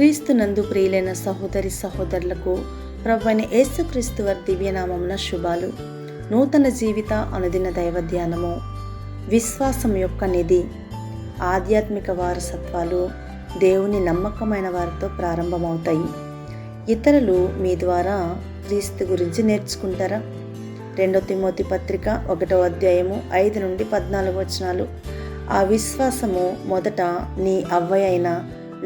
క్రీస్తునందు ప్రియులైన సహోదరి సహోదరులకు ప్రభువైన యేసుక్రీస్తు వారి దివ్యనామమున శుభాలు. నూతన జీవిత అనుదిన దైవ ధ్యానము. విశ్వాసం యొక్క నిధి. ఆధ్యాత్మిక వారసత్వాలు దేవుని నమ్మకమైన వారితో ప్రారంభమవుతాయి. ఇతరులు మీ ద్వారా క్రీస్తు గురించి నేర్చుకుంటారా? 2 తిమోతి పత్రిక 1వ అధ్యాయము 5 నుండి 14 వచనాలు. ఆ విశ్వాసము మొదట నీ అవ్వ అయిన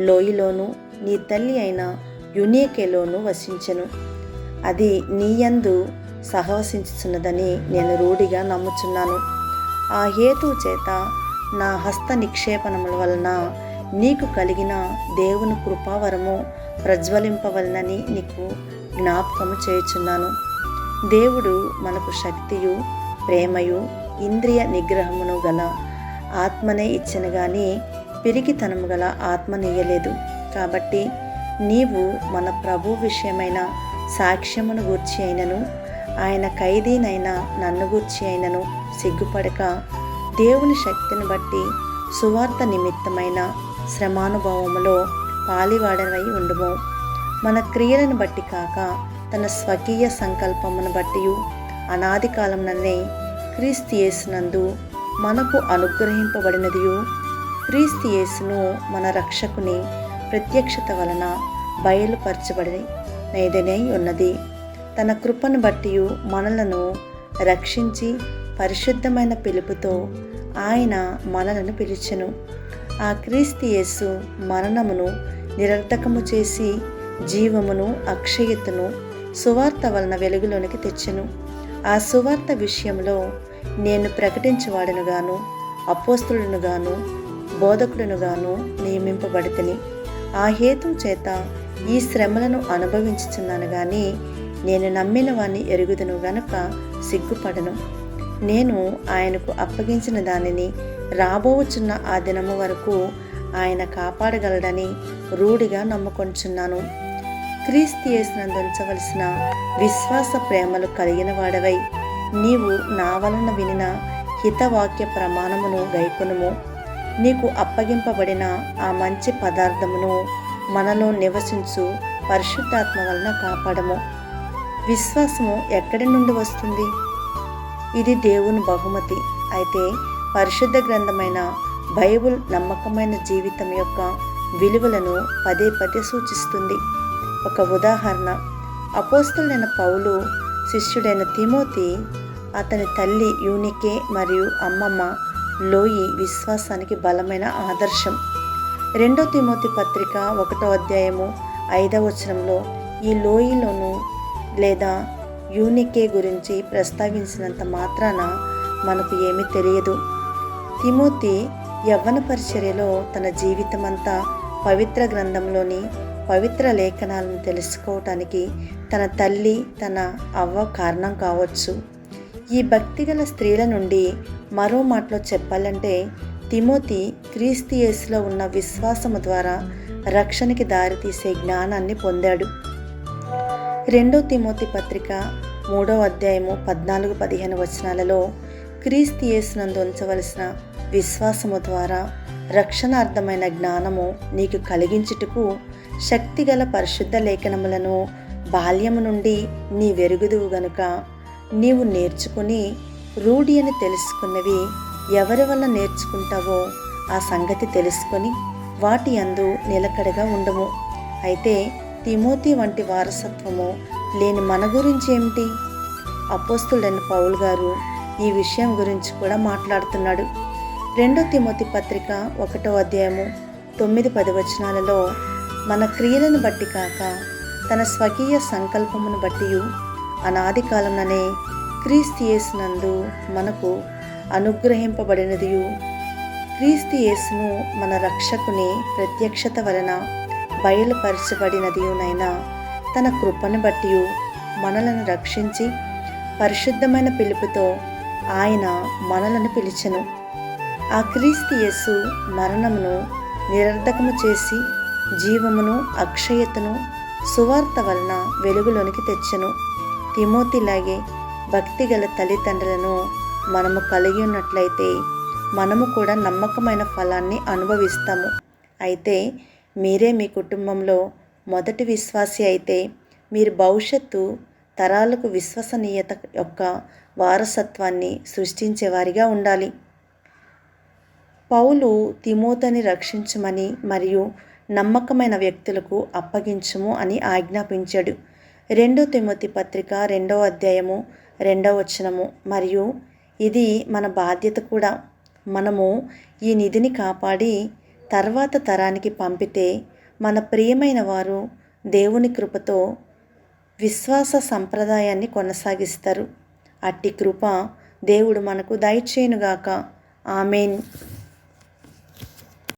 లోయలోను నీ తల్లి అయిన యునేకెలోను వసించెను. అది నీయందు సహవసించుచున్నదని నేను రూఢిగా నమ్ముచున్నాను. ఆ హేతువు చేత నా హస్త నిక్షేపణముల వలన నీకు కలిగిన దేవుని కృపావరము ప్రజ్వలింపవలనని నీకు జ్ఞాపకము చేయుచున్నాను. దేవుడు మనకు శక్తియు ప్రేమయు ఇంద్రియ నిగ్రహమును గల ఆత్మనే ఇచ్చను గాని పిరికితనము గల ఆత్మనియ్యలేదు. కాబట్టి నీవు మన ప్రభు విషయమైన సాక్ష్యమును గూర్చి అయినను ఆయన ఖైదీనైన నన్ను గూర్చి అయినను సిగ్గుపడక దేవుని శక్తిని బట్టి సువార్త నిమిత్తమైన శ్రమానుభవములో పాలివాడనై ఉండుము. మన క్రియలను బట్టి కాక తన స్వకీయ సంకల్పమును బట్టి అనాది కాలముననే క్రీస్తు యేసునందు మనకు అనుగ్రహింపబడినదియు క్రీస్తు యేసును మన రక్షకుని ప్రత్యక్షత వలన బయలుపరచబడినదై ఉన్నది. తన కృపను బట్టి మనలను రక్షించి పరిశుద్ధమైన పిలుపుతో ఆయన మనలను పిలిచెను. ఆ క్రీస్తు యేసు మరణమును నిరర్ధకము చేసి జీవమును అక్షయతను సువార్త వలన వెలుగులోనికి తెచ్చెను. ఆ సువార్త విషయంలో నేను ప్రకటించువాడను గాను అపోస్తలుడును గాను బోధకుడును గాను నియమింపబడితిని. ఆ హేతు చేత ఈ శ్రమలను అనుభవించుచున్నాను గాని నేను నమ్మిన వాణ్ణి ఎరుగుదును గనుక సిగ్గుపడను. నేను ఆయనకు అప్పగించిన దానిని రాబోచున్న ఆ దినము వరకు ఆయన కాపాడగలడని రూఢిగా నమ్ముకొంచున్నాను. క్రీస్తు యేసునందు ఉంచవలసిన విశ్వాస ప్రేమలు కలిగిన వాడవై నీవు నా వలన వినిన హితవాక్య ప్రమాణమును గైకొనుము. నీకు అప్పగింపబడిన ఆ మంచి పదార్థమును మనలో నివసించు పరిశుద్ధాత్మ వలన కాపాడము. విశ్వాసము ఎక్కడి నుండి వస్తుంది? ఇది దేవుని బహుమతి. అయితే పరిశుద్ధ గ్రంథమైన బైబిల్ నమ్మకమైన జీవితం యొక్క విలువలను పదే పదే సూచిస్తుంది. ఒక ఉదాహరణ, అపోస్తలుడైన పౌలు శిష్యుడైన తిమోతి, అతని తల్లి యూనికే మరియు అమ్మమ్మ లోయి విశ్వాసానికి బలమైన ఆదర్శం. 2 తిమోతి పత్రిక 1వ అధ్యాయము 5వ వచనంలో ఈ లోయలోను లేదా యూనికే గురించి ప్రస్తావించినంత మాత్రాన మనకు ఏమీ తెలియదు. తిమోతి యవ్వన పరిచర్యలో తన జీవితమంతా పవిత్ర గ్రంథంలోని పవిత్ర లేఖనాలను తెలుసుకోవటానికి తన తల్లి తన అవ్వ కారణం కావచ్చు. ఈ భక్తిగల స్త్రీల నుండి మరో మాటలో చెప్పాలంటే తిమోతి క్రీస్తు యేసులో ఉన్న విశ్వాసము ద్వారా రక్షణకి దారితీసే జ్ఞానాన్ని పొందాడు. 2 తిమోతి పత్రిక 3వ అధ్యాయము 14-15 వచనాలలో క్రీస్తు యేసునందు ఉంచవలసిన విశ్వాసము ద్వారా రక్షణార్థమైన జ్ఞానము నీకు కలిగించుటకు శక్తిగల పరిశుద్ధ లేఖనములను బాల్యము నుండి నీ వెరుగుదువు గనుక నీవు నేర్చుకుని రూఢి అని తెలుసుకున్నవి ఎవరి వల్ల నేర్చుకుంటావో ఆ సంగతి తెలుసుకొని వాటి యందు నిలకడగా ఉండము. అయితే తిమోతి వంటి వారసత్వము లేని మన గురించి ఏమిటి? అపోస్తలుడైన పౌలు గారు ఈ విషయం గురించి కూడా మాట్లాడుతున్నాడు. 2 తిమోతి పత్రిక 1వ అధ్యాయము 9-10 వచనాలలో మన క్రియలను బట్టి కాక తన స్వకీయ సంకల్పమును బట్టి అనాది కాలంలోనే క్రీస్తు యేసునందు మనకు అనుగ్రహింపబడినదియు క్రీస్తు యేసును మన రక్షకుని ప్రత్యక్షత వలన బయలుపరచబడినదియునైనా తన కృపను బట్టి మనలను రక్షించి పరిశుద్ధమైన పిలుపుతో ఆయన మనలను పిలిచెను. ఆ క్రీస్తు యేసు మరణమును నిరర్ధకము చేసి జీవమును అక్షయతను సువార్త వలన వెలుగులోనికి తెచ్చెను. తిమోతిలాగే భక్తిగల తల్లిదండ్రులను మనము కలిగి ఉన్నట్లయితే మనము కూడా నమ్మకమైన ఫలాన్ని అనుభవిస్తాము. అయితే మీరే మీ కుటుంబంలో మొదటి విశ్వాసి అయితే మీరు భవిష్యత్తు తరాలకు విశ్వసనీయత యొక్క వారసత్వాన్ని సృష్టించేవారిగా ఉండాలి. పౌలు తిమోతిని రక్షించమని మరియు నమ్మకమైన వ్యక్తులకు అప్పగించుము అని ఆజ్ఞాపించాడు. 2 తిమోతి పత్రిక 2వ అధ్యాయము 2వ వచనము. మరియు ఇది మన బాధ్యత కూడా. మనము ఈ నిధిని కాపాడి తర్వాత తరానికి పంపితే మన ప్రియమైన వారు దేవుని కృపతో విశ్వాస సంప్రదాయాన్ని కొనసాగిస్తారు. అట్టి కృప దేవుడు మనకు దయచేయునుగాక. ఆమేన్.